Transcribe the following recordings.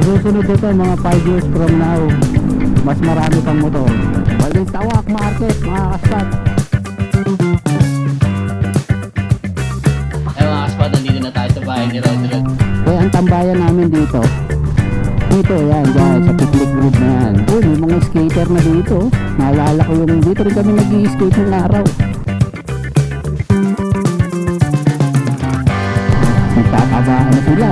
Susunod ito mga 5 years from now, mas marami pang motor. Walang tawak market mga kaspat. Ay mga kaspat, nandito na tayo sa bahay ni Rod. Kaya ang tambayan namin dito, yan dyan sa picnic group na yan. May mga skater na dito. Naalala ko yung dito rin kami nag-i-skate ng araw. Nagtatabaan na sila.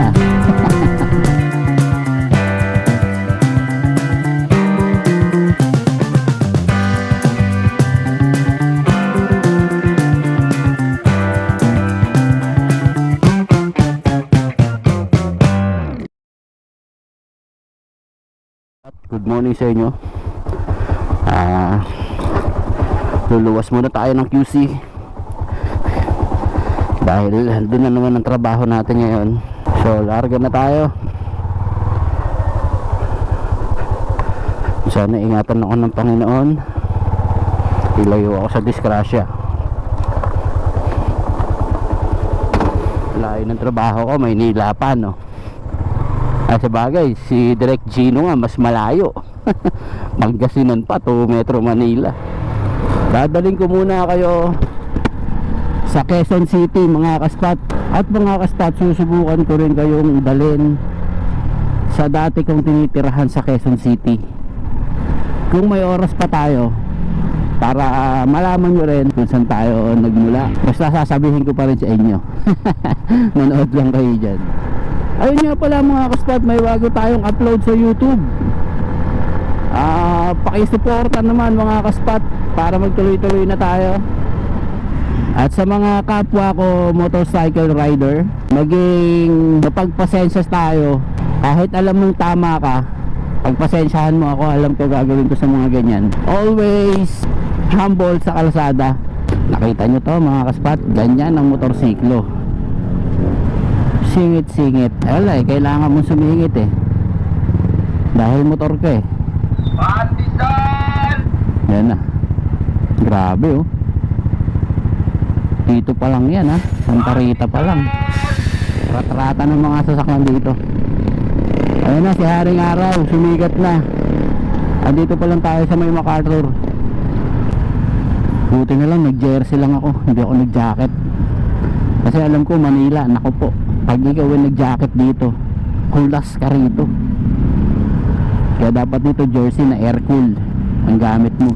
Good morning sa inyo. Luluwas muna tayo ng QC dahil doon na naman ang trabaho natin ngayon. So larga na tayo. Sana ingatan ako ng Panginoon, ilayo ako sa disgrasya. Layo ng trabaho ko, Maynila pa, no? Sa bagay, si Direk Gino nga mas malayo. Magkasinan pa to Metro Manila. Dadaling ko muna kayo sa Quezon City mga kaspat. At mga kaspat, susubukan ko rin kayong dalhin sa dati kong tinitirahan sa Quezon City. Kung may oras pa tayo, para malaman nyo rin kung saan tayo nagmula. Basta sasabihin ko pa rin sa inyo. Manood lang kayo dyan. Ayun nga pala mga kaspat, may bago tayong upload sa YouTube. Pakisuporta naman mga kaspat para magtuloy-tuloy na tayo. At sa mga kapwa ko motorcycle rider, maging mapagpasensya tayo. Kahit alam mong tama ka, pagpasensyahan mo ako, alam ko gagawin ko sa mga ganyan. Always humble sa kalsada. Nakita nyo to mga kaspat, ganyan ang motorsiklo. Singit-singit. Wala kailangan mong sumingit dahil motor ka Yan na. Grabe dito pa lang yan Santa Rita pa lang. Rat-rata ng mga sasakyan dito. Ayun na si Haring Araw, sumigat na. Andito pa lang tayo sa may MacArthur. Buti na lang nag-jersey lang ako, hindi ako nag-jacket. Kasi alam ko Manila, naku po, pag ikaw ay nag-jacket dito, kulas ka rito. Kaya dapat dito jersey na air cool ang gamit mo.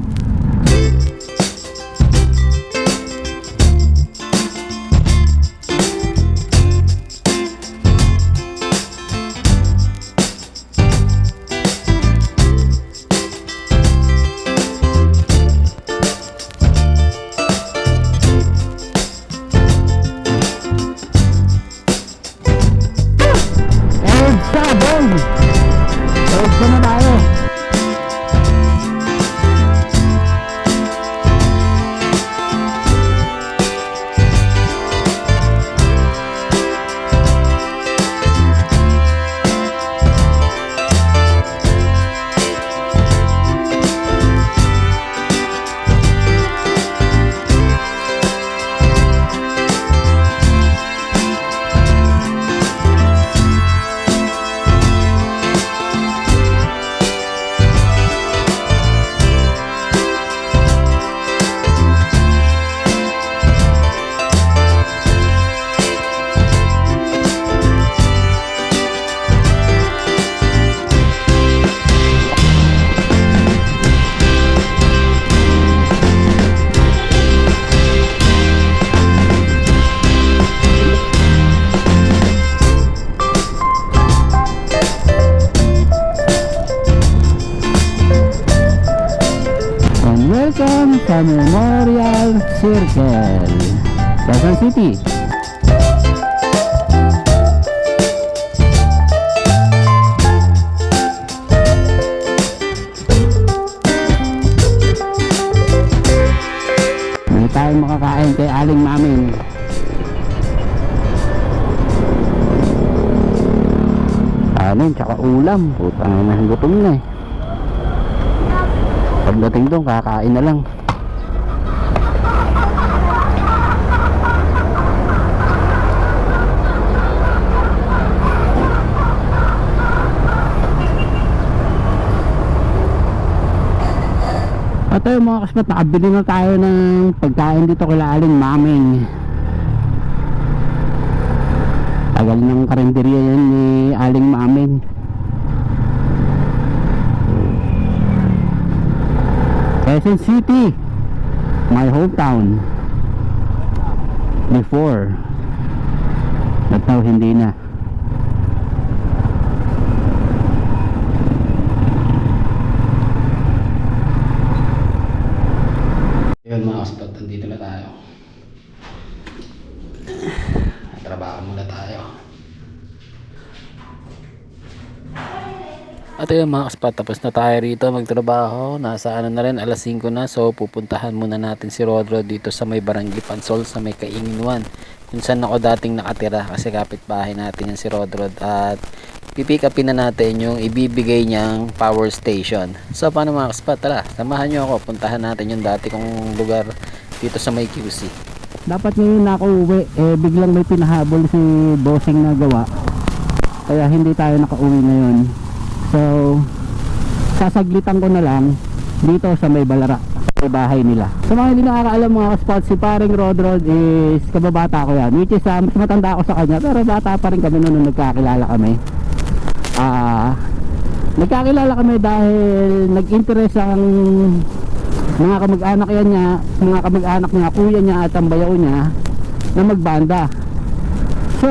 Welcome sa Memorial Circle, Quezon City. Hindi tayo makakain kay Aling Mamin. Kanin tsaka ulam. Putang ina, gutom na eh. Pagdating doon, kakain na lang. At ayun mga kaspat, nakabili na tayo ng pagkain dito kila Aling Maming. Tagal ng karinderya yan ni Aling Maming. Quezon City, my hometown. Before, but now hindi na. Yun mga kaspat, nandito na tayo. Trabaho muna tayo. At yun mga kaspat, tapos na tayo rito magtrabaho. Nasa ano na rin, alas 5 na. So pupuntahan muna natin si Rodro dito sa may Barangay Pansol, sa may Kaingin 1, kung saan ako dating nakatira, kasi kapitbahay natin yan si Rodro. At pipick upin na natin yung ibibigay niyang power station. So paano mga kaspat, tara, samahan nyo ako. Puntahan natin yung dati kong lugar dito sa may QC. Dapat ngayon na ako uwi, biglang may pinahabol si bossing na gawa, kaya hindi tayo nakauwi ngayon. So sasaglitan ko na lang dito sa may Balara, sa bahay nila. Sa mga hindi nakakaalam mga kaspat, si paring Rodrod is kababata ko yan, which is mas matanda ako sa kanya, pero bata pa rin kami noon nung nagkakilala kami. Nagkakilala kami dahil nag-interest ang mga kamag-anak yan niya, mga kamag-anak niya, kuya niya at ang bayaw niya na magbanda. So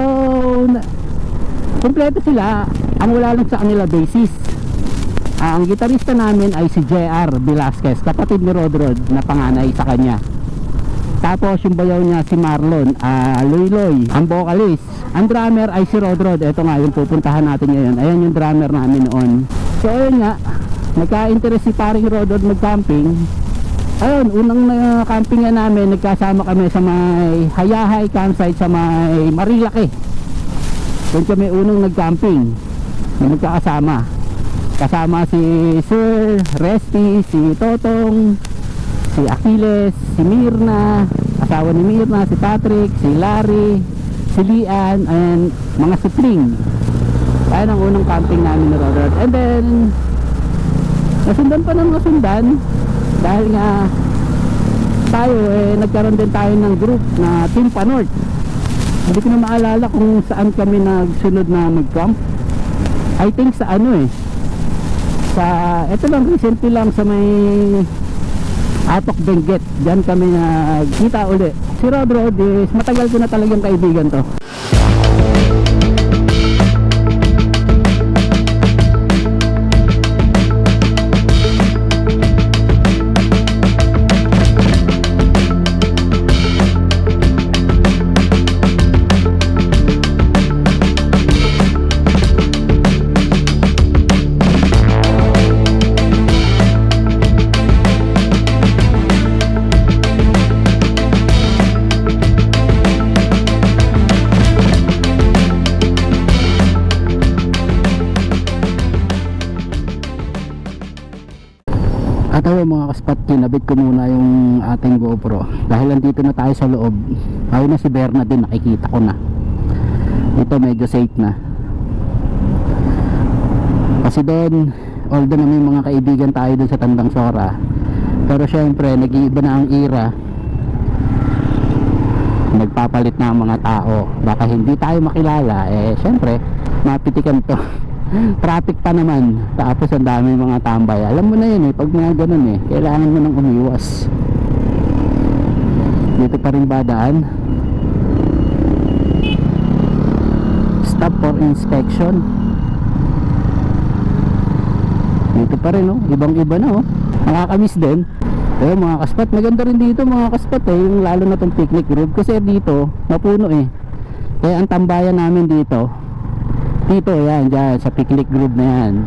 kumpleto sila, ang wala lang sa kanila basis. Ang gitarista namin ay si JR Velasquez, kapatid ni Rodrod na panganay sa kanya. Tapos yung bayaw niya si Marlon Loy, ang vocalist. Ang drummer ay si Rodrod. Ito nga yung pupuntahan natin ngayon. Ayan yung drummer namin noon. So ayun nga, nagka-interest si paring Rodrod mag-camping. Ayun, unang camping nga namin, nagkasama kami sa may Hayahay campsite sa may Marilake. Doon kami unang nag-camping na magkakasama. Kasama si Sir Resty, si Totong, si Achilles, si Mirna, asawa ni Mirna, si Patrick, si Larry, si Lian, and mga sibling. Kaya ang unang camping namin ni Robert. And then nasundan pa ng nasundan dahil nga tayo nagkaroon din tayo ng group na Team Panorth. Hindi ko na maalala kung saan kami nagsunod na mag-camp. I think sa sa ito lang, recently lang sa may Atok Benguet. Diyan kami nagkita uli. Si Rodrod is matagal ko na talagang kaibigan to. At ayun mga kaspat, kinabit ko muna yung ating GoPro dahil nandito na tayo sa loob. Ayun na si Berna din, nakikita ko na. Ito medyo safe na. Kasi doon, although na may mga kaibigan tayo doon sa Tandang Sora, pero syempre nag-iiba na ang era. Nagpapalit na ang mga tao. Baka hindi tayo makilala, syempre mapitikan to. Traffic pa naman, tapos ang dami mga tambay. Alam mo na yun pag mga ganun kailangan mo nang umiwas. Dito pa rin ba daan? Stop for inspection. Dito pa rin ibang iba na nakakamiss din. Pero mga kaspat, maganda rin dito mga kaspat yung lalo na tong picnic group, kasi dito mapuno kaya ang tambayan namin dito yan, dyan sa picnic group na yan.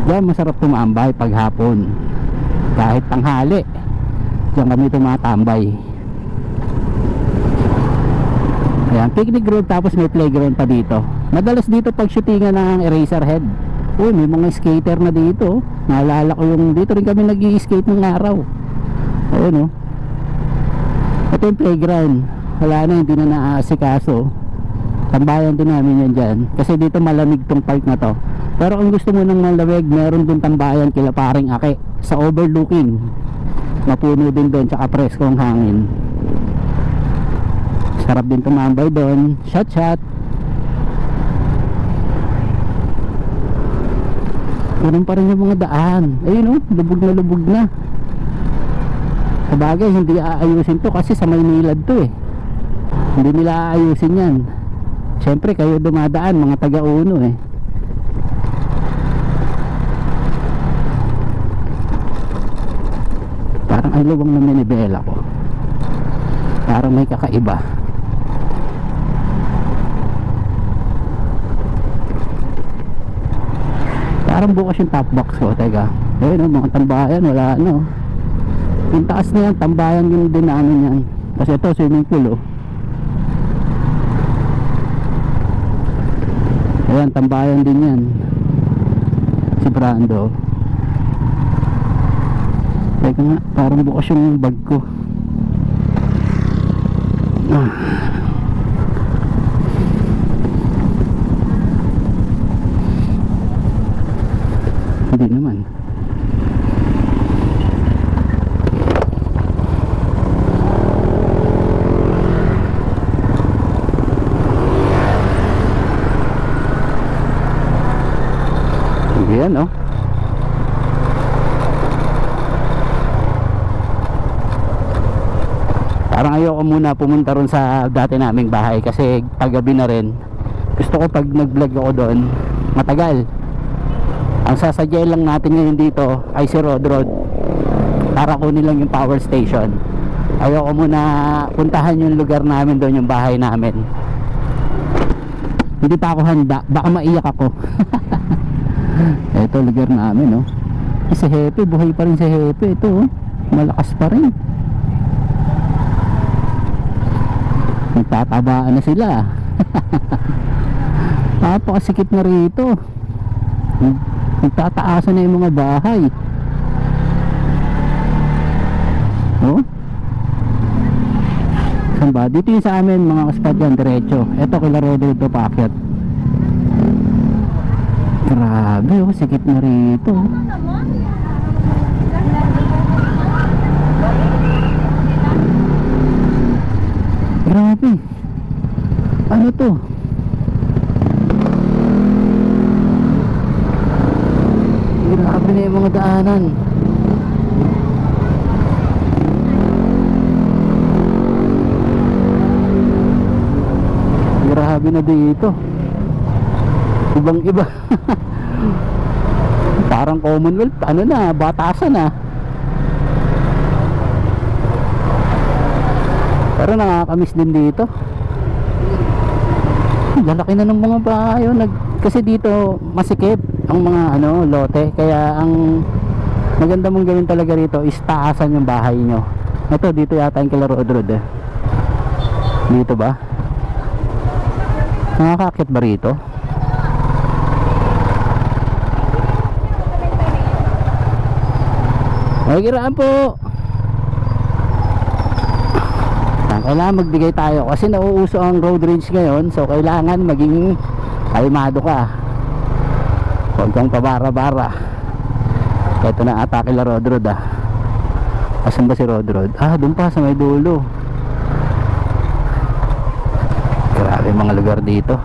Dyan masarap tumambay pag hapon, kahit tanghali dyan kami tumatambay. Ayan, picnic group, tapos may playground pa dito. Madalas dito pag shootingan ng Eraserhead. Uy, may mga skater na dito. Naalala ko yung dito rin kami nag-i-skate ng araw. Ayun, oh. Ito yung playground. Wala na, hindi na naaasikaso. Tambayan din namin yan dyan. Kasi dito malamig tong park na to. Pero kung gusto mo ng malamig, meron dun tambayan kila paring Ake sa overlooking. Mapuno din doon, tsaka preskong hangin. Sarap din tumambay doon. Shot. Ganun pa rin yung mga daan. Ayun, oh, lubog na. Sabagay, hindi aayusin to kasi sa Maynilad to eh. Hindi nila aayusin yan. Siyempre kayo dumadaan, mga taga-uno eh. Parang ay luwang na minibela ko. Parang may kakaiba. Parang bukas yung top box ko. Teka, ayun, mga tambayan, wala ano. Yung taas na yan, tambayan yung dinaanan yan. Kasi ito, swimming pool, oh. Ayan, tambayan din yan. Si Brando. Teka nga, parang bukas yung bag ko. Hindi naman. Ayan, oh. Parang ayoko muna pumunta ron sa dati naming bahay kasi paggabi na rin. Gusto ko pag nag-vlog ako doon, matagal. Ang sasadya lang natin ngayon dito ay si Rodrod para kunin lang yung power station. Ayoko muna puntahan yung lugar namin doon, yung bahay namin. Hindi pa ako handa, baka maiyak ako. Ito lugar namin, oh. Si Hepe, buhay pa rin si Hepe. Ito, oh, malakas pa rin. Nagtatabaan na sila. Napakasikip na rito. Nagtataasan na yung mga bahay. Oh, saan ba? Dito yung sa amin mga kaspad yan, diretso. Ito kila Rodrigo paakyat. Grabe, oh, sikip na rito. Grabe. Ano to? Grabe na yung mga daanan. Grabe na dito. Ibang iba. Parang Commonwealth, ano na, batasan na. Pero nakakamiss din dito. Lalaki na ng mga bahay, oh. Kasi dito masikip ang mga ano, lote. Kaya ang maganda mong gawin talaga rito is taasan yung bahay nyo. Ito, dito yata yung kila Rodrod eh. Dito ba? Nakakakit ba rito? Ay, kiraan po. Kailangan magbigay tayo kasi nauuso ang road rage ngayon. So kailangan maging kalmado ka. Huwag kang pabara-bara. Ito na ata kila Rodrod ah. Asan ba si Rodrod? Ah, doon pa sa may dulo. Grabe mga lugar dito.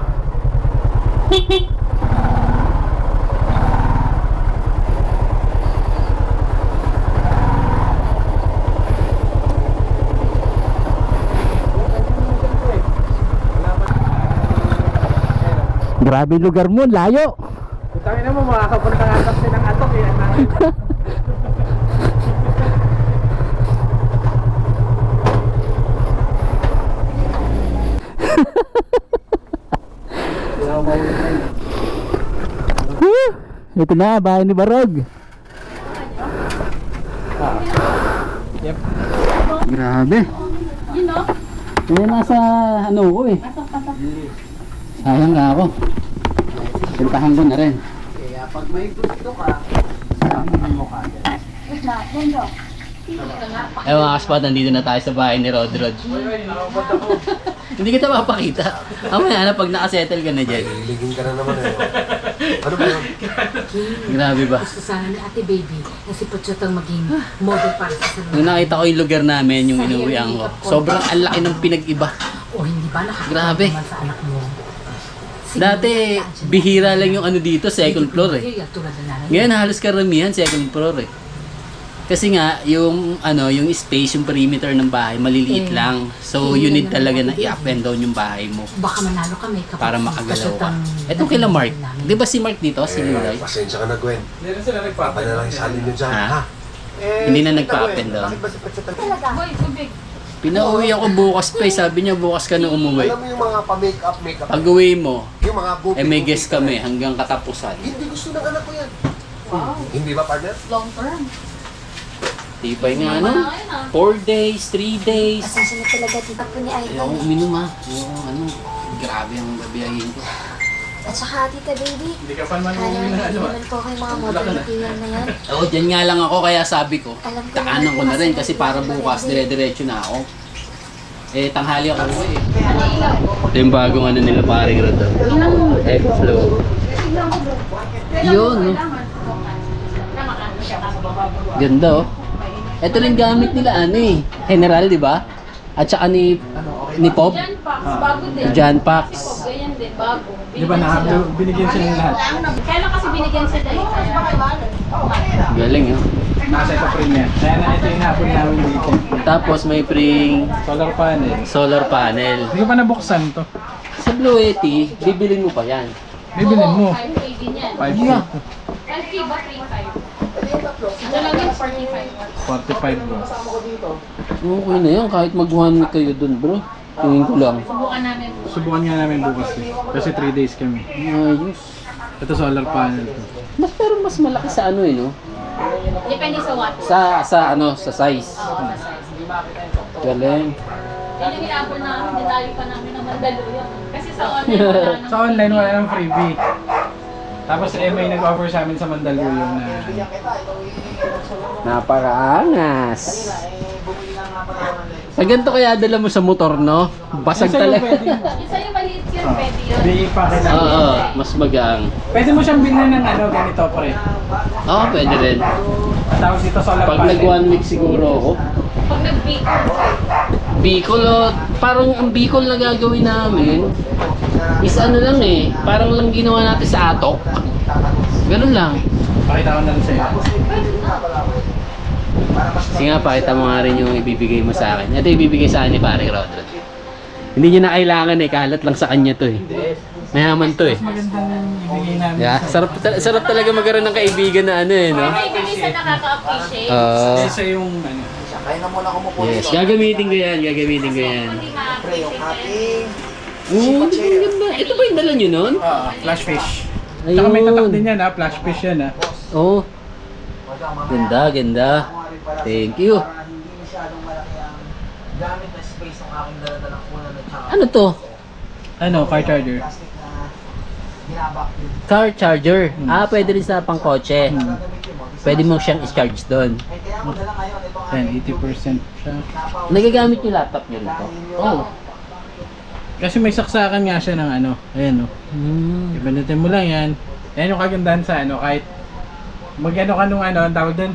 Grabe lugar mo, layo. Putangin na mo, makakapunta nga kasi ng atok eh. Ito na, bahay ni Barog. Yep. Grabe. Yan nasa ano ko eh. Sayang nga ako. Puntahan ko na rin. Kaya pag may gusto ka, samahan mo ka. Eh mga kaspat, nandito na tayo sa bahay ni Rod. Uy, nakapot ako. Hindi kita mapakita. Mamaya na pag nakasettle ka na dyan. Liging ka na naman eh. Ano ba yun? Grabe ba? Gusto sana ni Ate Baby na si Puchotang maging model para sa salon. Nung nakita ko yung lugar namin, yung inuwian ko, sobrang ang laki ng pinag-iba. O hindi ba nakakita Grabe. naman sa anak mo? Dati, bihira lang yung ano dito, second floor eh. Tulad na nanay. Ngayon halos karamihan second floor eh. Kasi nga yung yung space, yung perimeter ng bahay maliliit lang. So you need talaga na i-up and down yung bahay mo Baka manalo kami kapag para makagalaw ka. Puchotang Ito kila Mark. 'Di ba si Mark dito, si Lulay? Pasensya ka na, Gwen. Hindi na sila Papa na lang isalin nyo dyan, Ha? ha? Hindi na nagpa-up and down. Bakit ba si Pachatan? Pinauwi ako bukas pa eh. Sabi niya bukas ka na umuwi. Alam mo yung mga pa-make-up. Pag uwi mo, Yung mga gupit. may guest kami hanggang katapusan. Hindi gusto ng anak ko yan. Hindi ba, partner? Long term. Tibay nga ano? 4 days, 3 days. Pasensya na talaga tita po ni Ayaw Idol. ko uminom ha. Grabe ang babiyahin ko. At saka tita baby, Hindi ka pa naman kaya umuwi na ano. naman po kayo mga model na yan. Oo, dyan nga lang ako kaya sabi ko, Alam ko daanan naman ko po na rin kasi kasi para nandito bukas ka dire-diretso na ako. Eh, tanghali ako uwi eh. Ito yung bagong ano nila paring Rod. F-Flow. Yun, no? Ganda oh. Ito rin gamit nila ano eh. General, di ba? At saka ni Pop. Jan Pax, bago din. Jan Pax. Ganyan din, bago. Di ba binigyan sila ng lahat? Kaya lang kasi binigyan sila eh. Galing oh. Nasa ito premium. Kaya na ito yung hapon namin dito. Tapos may free Solar panel. solar panel. Hindi ko pa nabuksan to. Sa Blue Yeti, bibilin mo pa yan. Bibilin mo. 5K din yan. 5K. Yeah. 5K ba 3.5? Ito lang yung 45. 45 mo. Okay na yan, kahit mag 1 week kayo dun bro. Tingin ko lang. Subukan namin. Subukan nga namin bukas eh. Kasi 3 days kami. Ayos. Ito solar panel to. Pero mas malaki sa ano eh no? Depende sa watt. Sa size. Galing. Yan yung inabot namin, nilayo pa namin ng Mandaluyong. Kasi sa online wala nang Sa online wala nang freebie. Tapos may nag-offer sa amin sa Mandaluyong na Napakaangas. Sa ganito kaya dala mo sa motor no? Basag Isa yung talaga. pwede. Yung sa'yo maliit yun, pwede yun. Di pa kailangan. Oo, mas magang. Pwede mo siyang bilhin ng ano, ganito pre. Oo, pwede rin. Ang tawag dito solar Pag panel. nag 1 week siguro ako. Pag nag-bake, Bicol, oh, parang ang Bicol na gagawin namin is ano lang eh, parang lang ginawa natin sa Atok. Ganun lang. Pakita ko na lang sa'yo. Sige nga, pakita mo nga rin yung ibibigay mo sa akin. Ito ibibigay sa akin ni Pare Rodrod. Hindi niya na kailangan eh, kalat lang sa kanya to eh. Mayaman to eh. Magandang ibigay namin. Yeah, sarap talaga magkaroon ng kaibigan na ano eh, no? may bilis na nakaka-appreciate. Kesa yung ano. Yes, gagamitin ko yan. Hindi ma-appreciate. Oo, di ba ang ganda? Ito ba yung dala nyo nun? Flash fish. Tsaka may tatak din yan ha, flash fish yan ha. Oo. Ganda. Thank you. Ano to? Ano, car charger. Car charger. Pwede rin sa pangkotse. Pwede mo siyang i-charge doon. Yan, 80% siya. Nagagamit yung laptop niyo nito? Oo. Kasi may saksakan nga siya ng ano. Ayan o. Ibanutin mo lang yan. Yan yung kagandahan sa ano, kahit mag-ano ka nung ano, ang tawag doon.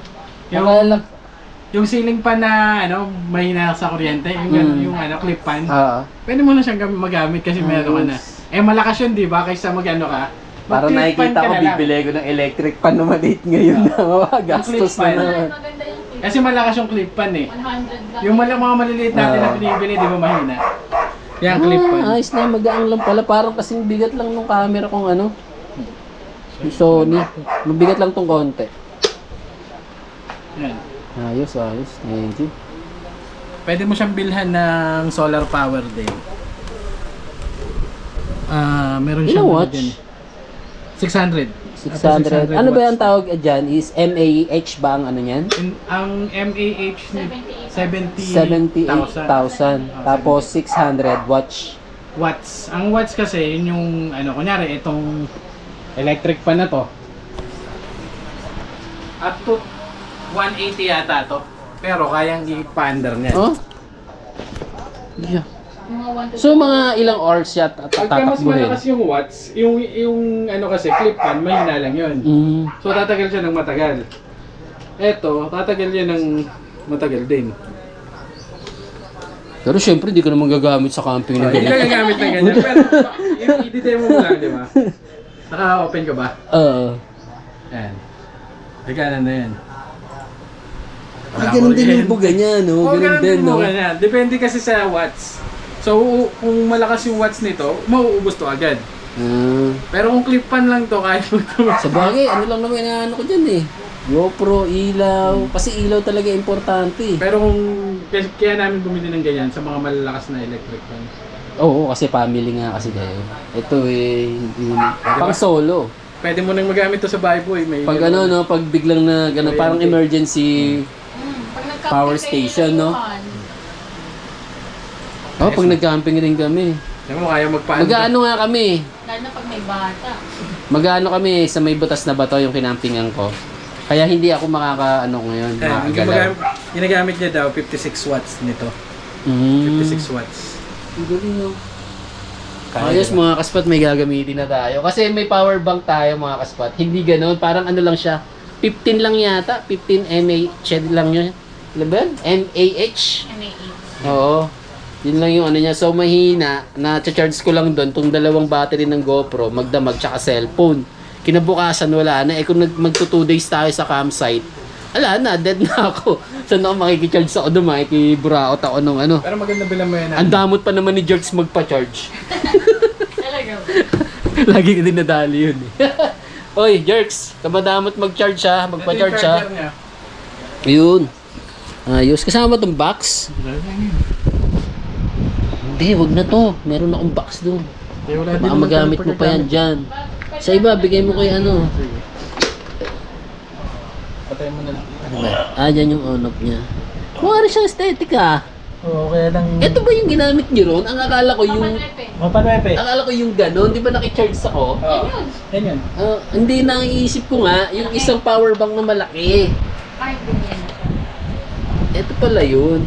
Yung ceiling fan na ano, mahina sa kuryente, yung ano, clip fan. Pwede mo na siyang magamit kasi may ano ka na. Eh malakas yun, di ba? Kaysa mag-ano ka. Parang mag-clip fan nakikita ka ko, na lang. bibili ko ng electric pan na maliit ngayon na gastos na Clip fan. naman. Maganda yung clip. Kasi malakas yung clip fan eh. 100 lang. Yung mga maliliit natin na binibili, di ba mahina? Yan, clip fan. Ayos na, magaang lang pala. Parang kasing bigat lang nung camera kong ano. Yung Sony. Mabigat lang tong konti. Yan. Ayos. Thank you. Pwede mo siyang bilhan ng solar power din. Meron Ilang siyang ano watch? dyan. 600. 600. Ano ba watts. yung tawag dyan? Is MAH ba ang ano yan? Ang MAH 78,000. Tapos 600 watch. watts. Ang watts kasi, yun yung, ano, kunyari, itong electric pan na to. Up to 180 yata to. Pero kayang i-pander niya. Oh? Yeah. Mga 1 to So mga ilang hours siya Pagka mas tatakbuhin? malakas yung watts, yung ano kasi, clip pan, mahina lang yun. Mm. So tatagal siya ng matagal. Eto, tatagal yan ng matagal din. Pero syempre, di ko naman gagamit sa camping na Hindi ka ganyan. gagamit ng ganyan. Pero i-demo mo lang, di ba? Naka-open ka ba? Oo. Yan. Gagana na yan. Ay, ganun din yung buga niya, no? Oo, Ganun din, no? Ganyan. Depende kasi sa watts. So, kung malakas yung watts nito, mauubos to agad. Pero kung clip pan lang to, kahit mo ito. Sa bagay, ano lang naman inaano ko dyan eh. GoPro, ilaw. Kasi ilaw talaga importante. Pero kung kaya namin bumili ng ganyan sa mga malalakas na electric fan. Oo, kasi family nga kasi kayo. Ito eh, hindi pang solo. Pwede mo nang magamit to sa bahay boy. May Pag ano, no, pag biglang na gano'n, parang emergency. Pag nag-camping Power kayo, station, no? inuuhan. Oh, pag nag-camping rin kami. Alam mo, kaya magpaano. Mag-ano nga kami. Lalo na pag may bata. Mag-ano kami sa may butas na bato yung kinampingan ko. Kaya hindi ako makaka-ano ngayon, makakagalaw. Ginagamit niya daw 56 watts nito. 56 watts. Ang galing, no? Ayos mga kaspat, may gagamitin na tayo. Kasi may power bank tayo mga kaspat. Hindi ganoon, parang ano lang siya. 15 lang yata, 15 mAh lang yun. Alam ba yun? mAh? Oo. Yun lang yung ano niya. So mahina, na-charge ko lang doon tong dalawang battery ng GoPro, magdamag, tsaka cellphone. Kinabukasan wala na. Eh kung magto 2 days tayo sa campsite, ala na, dead na ako. Saan ako makikicharge ako doon? Makikiburaot ako nung ano. Pero maganda bilang mo yan. Ang damot pa naman ni George magpa-charge. Talaga. Lagi ka din nadali yun eh. Oy, Jerks, kamadamot mag-charge ha, magpa-charge ha. Ayun. Ayos. Kasama tong box? Hindi, wag na to. Meron akong box doon. Baka magamit mo pa yan dyan. Sa iba, bigay mo kay ano. Patay mo na lang. Ano ba? Dyan yung on-off niya. Mukha rin siyang aesthetic ah. Oo, kaya lang. Ito ba yung ginamit niyo ron? Ang akala ko yung... Mapanwepe. Akala ko yung ganon. Di ba nakicharge ako? Oo. Yan yun. Hindi, naiisip ko nga, yung isang power bank na malaki. Kahit ganyan na siya. Ito pala yun.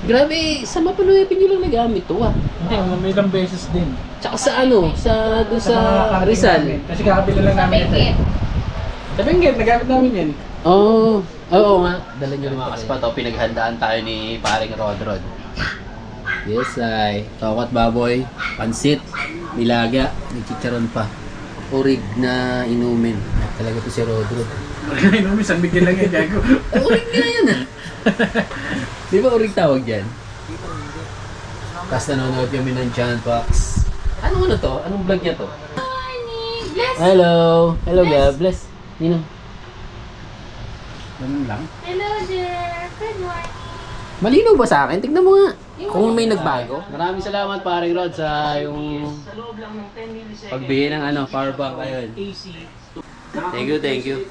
Grabe, sa Mapanuepe nyo lang nagamit to ah. Hindi, may ilang beses din. Tsaka sa ano, doon sa mga Rizal. camping namin. Kasi kakabila lang Sa namin ito. Benguet. Sa Benguet, nagamit namin yan. Oo nga. Dala nyo mga kaspato, pinaghandaan tayo ni paring Rodrod. Yes, ay. Tawat baboy, pansit, nilaga, nagchicharon pa. Urig na inumin. Talaga to si Rodrod. Inom, isang bigyan lang yan, gago. Urig nga yan ah. Di ba urig tawag dyan? Tapos nanonood kami ng John Fox. Ano to? Anong vlog niya to? Morning! Bless! Hello! Hello, God bless. Nino? Ganun lang. Hello there! Good morning! Malinaw ba sa akin? Tignan mo nga. Kung may nagbago. Maraming salamat paring Rod sa yung pagbigay ng ano, power bank ngayon. Thank you.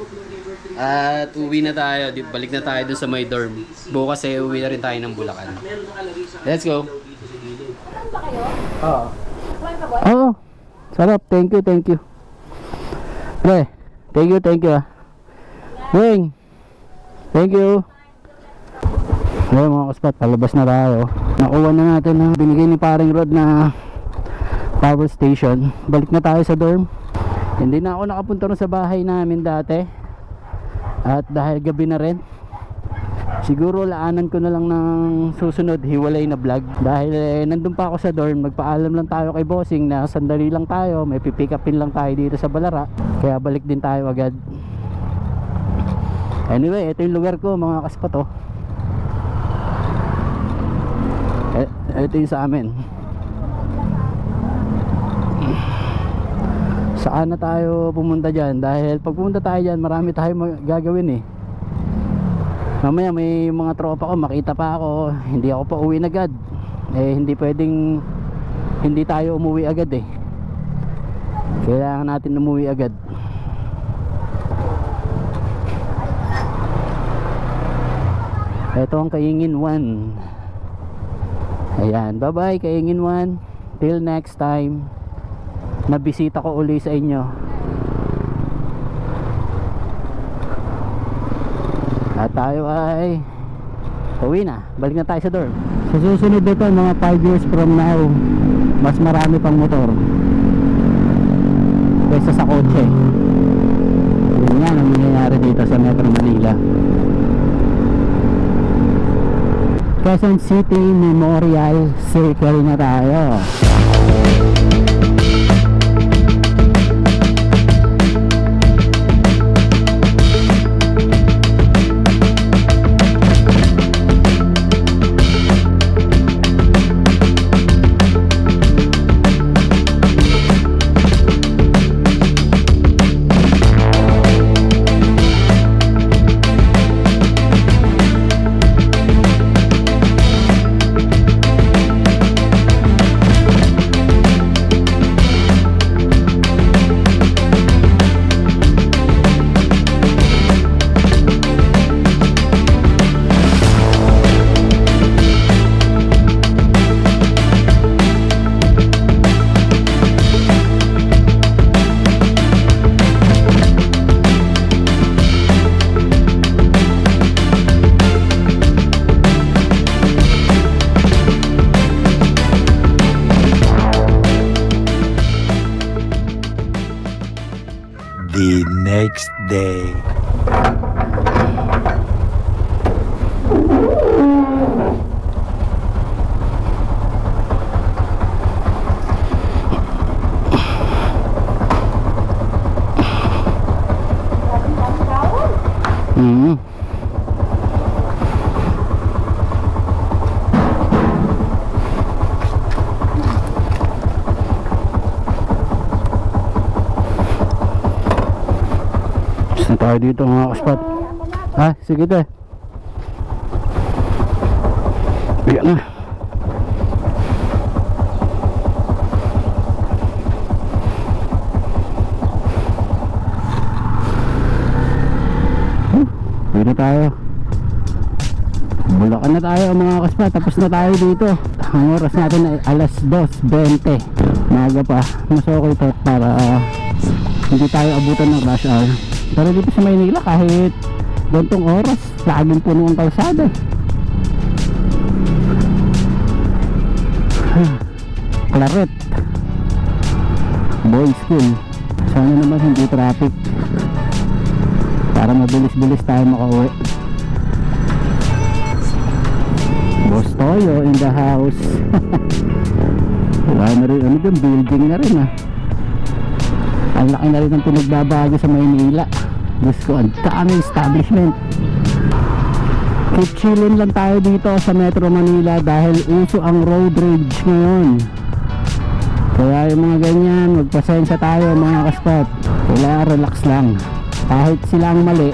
At uwi na tayo. Balik na tayo dun sa my dorm. Bukas eh, uwi na rin tayo ng Bulacan. Let's go. Oo. Oo. Sarap. Thank you. Pre, thank you ah. Wing. Thank you. Ngayon mga kaspat, palabas na tayo. Nakuha na natin ang binigay ni paring Rod na power station. Balik na tayo sa dorm. Hindi na ako nakapunta rin sa bahay namin dati. At dahil gabi na rin, siguro laanan ko na lang ng susunod hiwalay na vlog. Dahil nandun pa ako sa dorm, magpaalam lang tayo kay bossing na sandali lang tayo, may pipick upin lang tayo dito sa Balara. Kaya balik din tayo agad. Anyway, ito yung lugar ko mga kaspato. Ito yung sa amin. Saan na tayo pumunta dyan? Dahil pag pumunta tayo dyan, marami tayong gagawin eh. Mamaya may mga tropa ko, makita pa ako, hindi ako pa uwi agad. Eh hindi pwedeng hindi tayo umuwi agad eh. Kailangan natin umuwi agad. Ito ang Kaingin 1. Ayan, bye bye Kaingin One. Till next time. Nabisita ko uli sa inyo. At tayo ay uwi na. Balik na tayo sa dorm. Sa susunod dito, mga 5 years from now, mas marami pang motor kaysa sa kotse. Yun nga ang nangyayari dito sa Metro Manila. Quezon City Memorial Circle na tayo. The next day. Saan tayo dito mga kaspat? Ah, sige tayo. Ayan na. Uwi na tayo. Bulacan na tayo mga kaspat. Tapos na tayo dito. Ang oras natin ay alas 2:20. Maaga pa. Mas okay to para hindi tayo abutan ng rush hour. Pero dito sa Maynila kahit gantong oras laging puno ang kalsada. Claret Boys School. Sana naman hindi traffic para mabilis-bilis tayo makauwi. Boss Toyo in the house. Wala na rin, ano dyan, building na rin ah. Ang laki na rin ang pinagbabago sa Maynila. Diyos ko, ang daming establishment. Keep chillin lang tayo dito sa Metro Manila dahil uso ang road rage ngayon. Kaya yung mga ganyan, magpasensya tayo mga kaspat. Wala, relax lang. Kahit sila ang mali,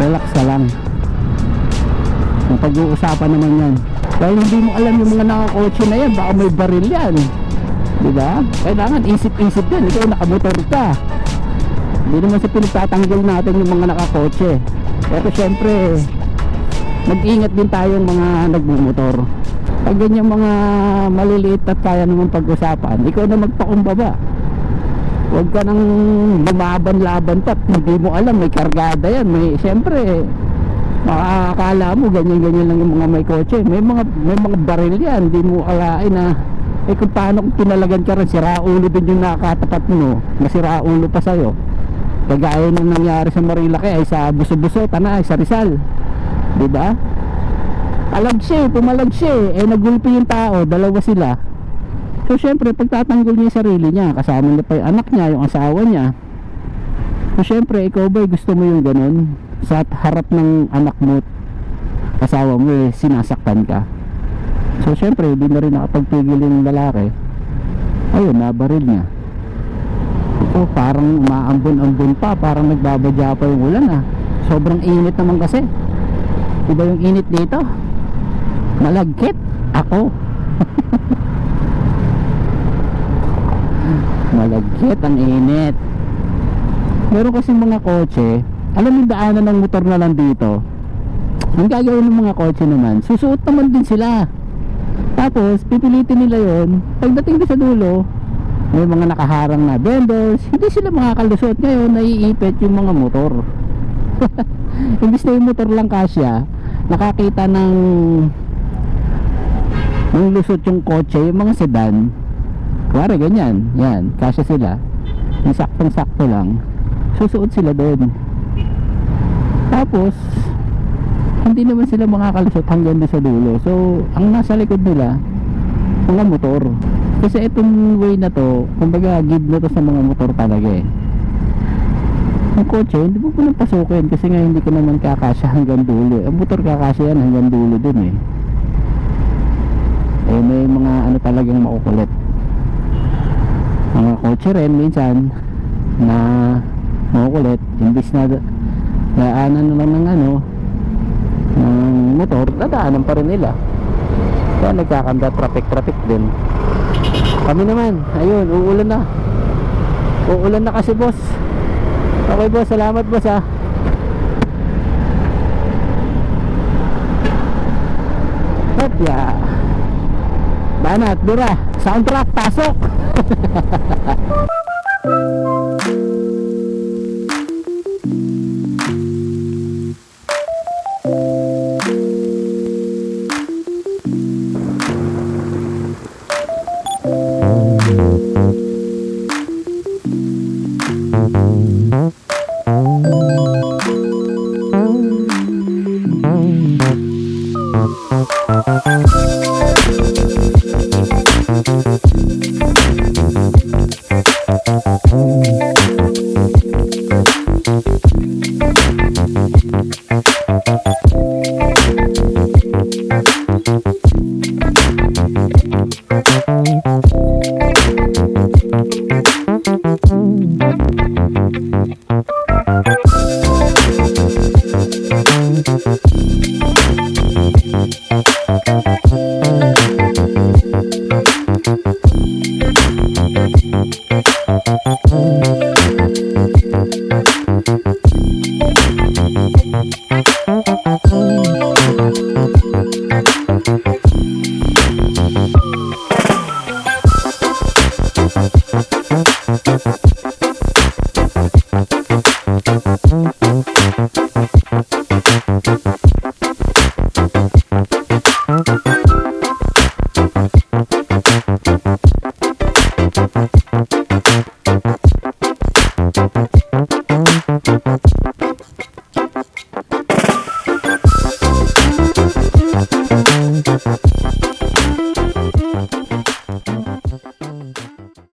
relax ka lang. Ang pag-uusapan naman yan. Dahil hindi mo alam yung mga nakakotse na yan, baka may baril yan. Diba? Kailangan isip-isip yan. Ikaw nakamotor ka. Hindi naman sa pinagtatanggol natin yung mga nakakotse. Pero syempre, mag-ingat din tayong mga nagmumotor. Pag ganyan mga maliliit at kaya naman pag-usapan, ikaw na magpakumbaba. Huwag ka nang lumaban-laban pa. Hindi mo alam, may kargada yan. May, syempre, makakakala mo ganyan-ganyan lang yung mga may kotse. May mga baril yan. Hindi mo alain na kung paano kung pinalagan ka rin, siraulo din yung nakatapat mo, masiraulo pa sa'yo. Kagaya nang nangyari sa Marilaki ay sa Buso-Buso, Tanay, sa Rizal. Diba? Pumalag siya nagulpi yung tao, dalawa sila. So syempre pagtatanggol niya yung sarili niya, kasama niya pa yung anak niya, yung asawa niya. So syempre ikaw ba gusto mo yung ganun? Sa harap ng anak mo, asawa mo sinasaktan ka. So syempre hindi na rin nakapagpigil yung lalaki. Ayun, nabaril niya. Ito parang umaambon-ambon pa, parang nagbabadya pa yung ulan ah. Sobrang init naman kasi. Iba yung init dito. Malagkit ako. Malagkit ang init. Meron kasi mga kotse, alam yung daanan ng motor na lang dito. Ang gagawin ng mga kotse naman, susuot naman din sila. Tapos pipilitin nila yon. Pagdating doon sa dulo, may mga nakaharang na vendors, hindi sila makakalusot. Ngayon naiipit yung mga motor. Imbis na yung motor lang kasya, nakakita ng lusot yung kotse, yung mga sedan. Kuwari ganyan, yan, kasya sila. Yung saktong-sakto lang, susuot sila doon. Tapos hindi naman sila makakalusot hanggang doon sa dulo. So ang nasa likod nila, mga motor. Kasi itong way na to, kumbaga give na to sa mga motor talaga eh. Ang kotse, hindi mo lang pasukin kasi nga hindi ko naman kakasya hanggang dulo. Ang motor kakasya yan hanggang dulo dun eh. Eh may mga ano talagang makukulit. Mga kotse rin minsan na makukulit, imbis na daanan na lang ng ano ng motor, dadaanan pa rin nila. Kaya nagkakanda traffic din. Kami naman, ayun, uulan na. Uulan na kasi boss. Okay boss, salamat boss ah. Hopya. Banat, dura. Soundtrack, pasok.